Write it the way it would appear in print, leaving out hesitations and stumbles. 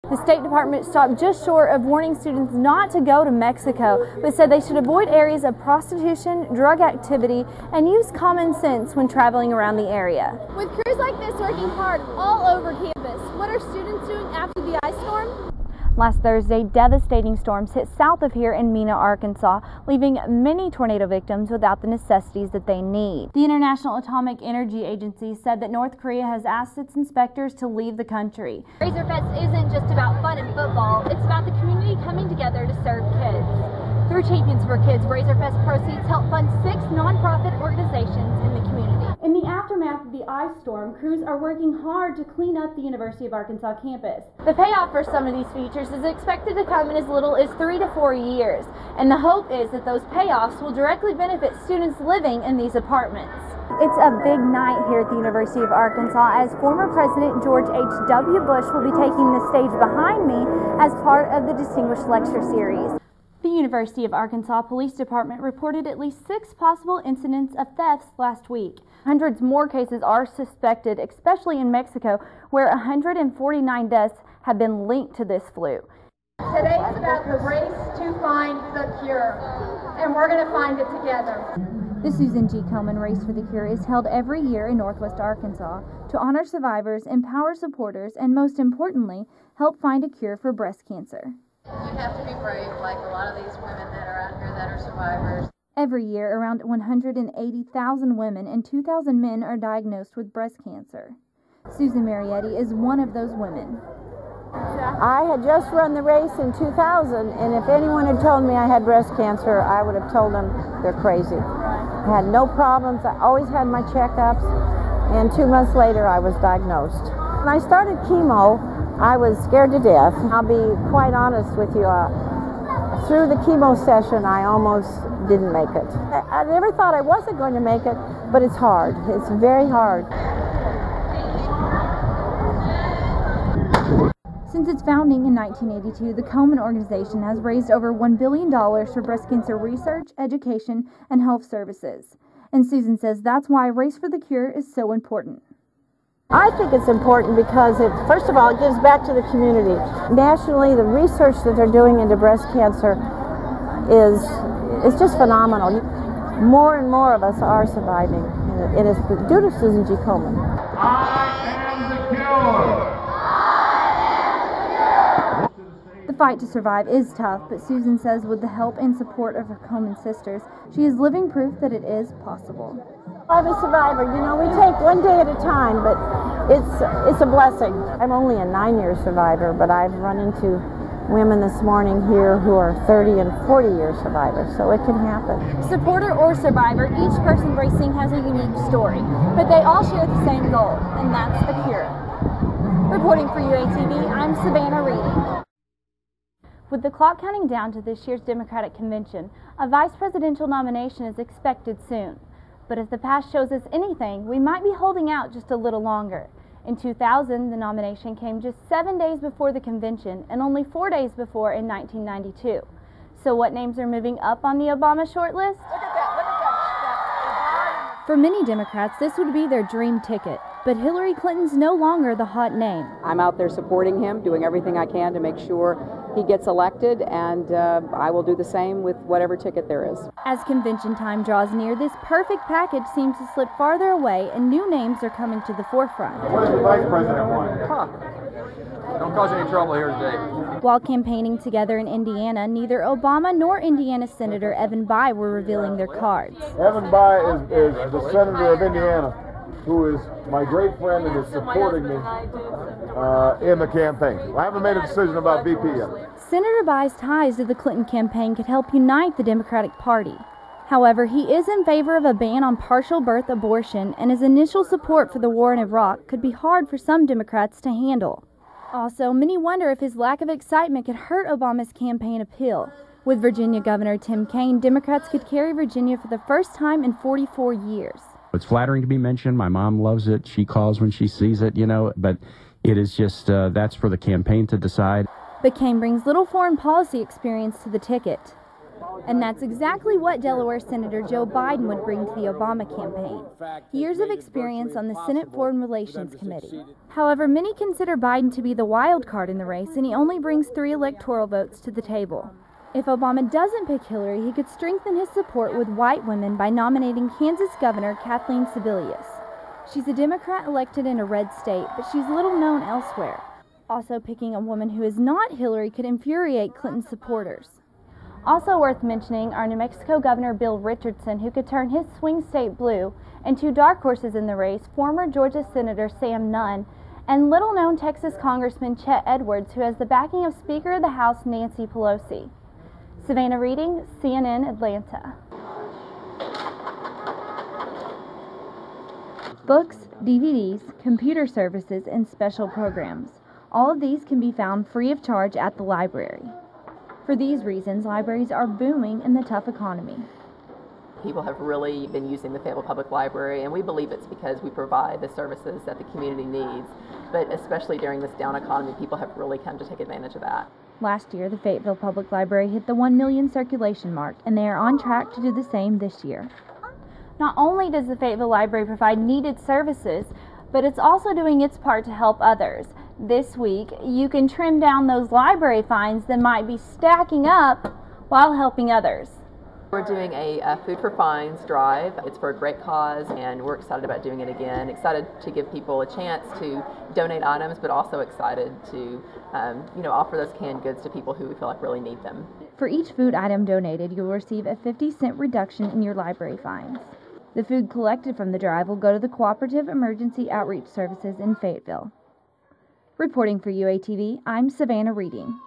The State Department stopped just short of warning students not to go to Mexico, but said they should avoid areas of prostitution, drug activity, and use common sense when traveling around the area. With crews like this working hard all over campus, what are students doing after the ice storm? Last Thursday, devastating storms hit south of here in Mena, Arkansas, leaving many tornado victims without the necessities that they need. The International Atomic Energy Agency said that North Korea has asked its inspectors to leave the country. Razor Fest isn't just about fun and football, it's about the community coming together to serve kids. Through Champions for Kids, Razor Fest proceeds help fund 6 nonprofit organizations in the community. In the aftermath of the ice storm, crews are working hard to clean up the University of Arkansas campus. The payoff for some of these features is expected to come in as little as 3 to 4 years, and the hope is that those payoffs will directly benefit students living in these apartments. It's a big night here at the University of Arkansas as former President George H.W. Bush will be taking the stage behind me as part of the Distinguished Lecture Series. The University of Arkansas Police Department reported at least 6 possible incidents of thefts last week. Hundreds more cases are suspected, especially in Mexico, where 149 deaths have been linked to this flu. Today is about the race to find the cure, and we're going to find it together. The Susan G. Komen Race for the Cure is held every year in Northwest Arkansas to honor survivors, empower supporters, and most importantly, help find a cure for breast cancer. You have to be brave, like a lot of these women that are out here that are survivors. Every year, around 180,000 women and 2,000 men are diagnosed with breast cancer. Susan Marietti is one of those women. I had just run the race in 2000, and if anyone had told me I had breast cancer, I would have told them they're crazy. I had no problems. I always had my checkups, and 2 months later I was diagnosed. When I started chemo, I was scared to death. I'll be quite honest with you. Through the chemo session, I almost didn't make it. I never thought I wasn't going to make it, but it's hard. It's very hard. Since its founding in 1982, the Komen organization has raised over $1 billion for breast cancer research, education, and health services. And Susan says that's why Race for the Cure is so important. I think it's important because first of all, it gives back to the community. Nationally, the research that they're doing into breast cancer is just phenomenal. More and more of us are surviving. It is due to Susan G. Komen. I am the cure. The fight to survive is tough, but Susan says with the help and support of her Komen sisters, she is living proof that it is possible. I'm a survivor. You know, we take one day at a time, but it's a blessing. I'm only a 9-year survivor, but I've run into women this morning here who are 30 and 40-year survivors, so it can happen. Supporter or survivor, each person racing has a unique story, but they all share the same goal, and that's a cure. Reporting for UATV, I'm Savannah reading. With the clock counting down to this year's Democratic Convention, a vice presidential nomination is expected soon. But if the past shows us anything, we might be holding out just a little longer. In 2000, the nomination came just 7 days before the convention and only 4 days before in 1992. So what names are moving up on the Obama shortlist? For many Democrats, this would be their dream ticket. But Hillary Clinton's no longer the hot name. I'm out there supporting him, doing everything I can to make sure he gets elected, and I will do the same with whatever ticket there is. As convention time draws near, this perfect package seems to slip farther away, and new names are coming to the forefront. What does the vice president want? Don't cause any trouble here today. While campaigning together in Indiana, neither Obama nor Indiana Senator Evan Bayh were revealing their cards. Evan Bayh is the senator of Indiana, who is my great friend and is supporting me in the campaign. I haven't made a decision about VP yet. Senator Bayh's ties to the Clinton campaign could help unite the Democratic Party. However, he is in favor of a ban on partial birth abortion, and his initial support for the war in Iraq could be hard for some Democrats to handle. Also, many wonder if his lack of excitement could hurt Obama's campaign appeal. With Virginia Governor Tim Kaine, Democrats could carry Virginia for the first time in 44 years. It's flattering to be mentioned. My mom loves it. She calls when she sees it, you know, but it is just, that's for the campaign to decide. But Kaine brings little foreign policy experience to the ticket. And that's exactly what Delaware Senator Joe Biden would bring to the Obama campaign. Years of experience on the Senate Foreign Relations Committee. However, many consider Biden to be the wild card in the race, and he only brings 3 electoral votes to the table. If Obama doesn't pick Hillary, he could strengthen his support with white women by nominating Kansas Governor Kathleen Sebelius. She's a Democrat elected in a red state, but she's little known elsewhere. Also, picking a woman who is not Hillary could infuriate Clinton's supporters. Also worth mentioning are New Mexico Governor Bill Richardson, who could turn his swing state blue, and 2 dark horses in the race, former Georgia Senator Sam Nunn, and little-known Texas Congressman Chet Edwards, who has the backing of Speaker of the House Nancy Pelosi. Savannah Reading, CNN, Atlanta. Books, DVDs, computer services, and special programs. All of these can be found free of charge at the library. For these reasons, libraries are booming in the tough economy. People have really been using the Fayetteville Public Library, and we believe it's because we provide the services that the community needs. But especially during this down economy, people have really come to take advantage of that. Last year, the Fayetteville Public Library hit the 1 million circulation mark, and they are on track to do the same this year. Not only does the Fayetteville Library provide needed services, but it's also doing its part to help others. This week, you can trim down those library fines that might be stacking up while helping others. We're doing a Food for Fines drive. It's for a great cause, and we're excited about doing it again. Excited to give people a chance to donate items, but also excited to offer those canned goods to people who we feel like really need them. For each food item donated, you'll receive a 50-cent reduction in your library fines. The food collected from the drive will go to the Cooperative Emergency Outreach Services in Fayetteville. Reporting for UATV, I'm Savannah Reading.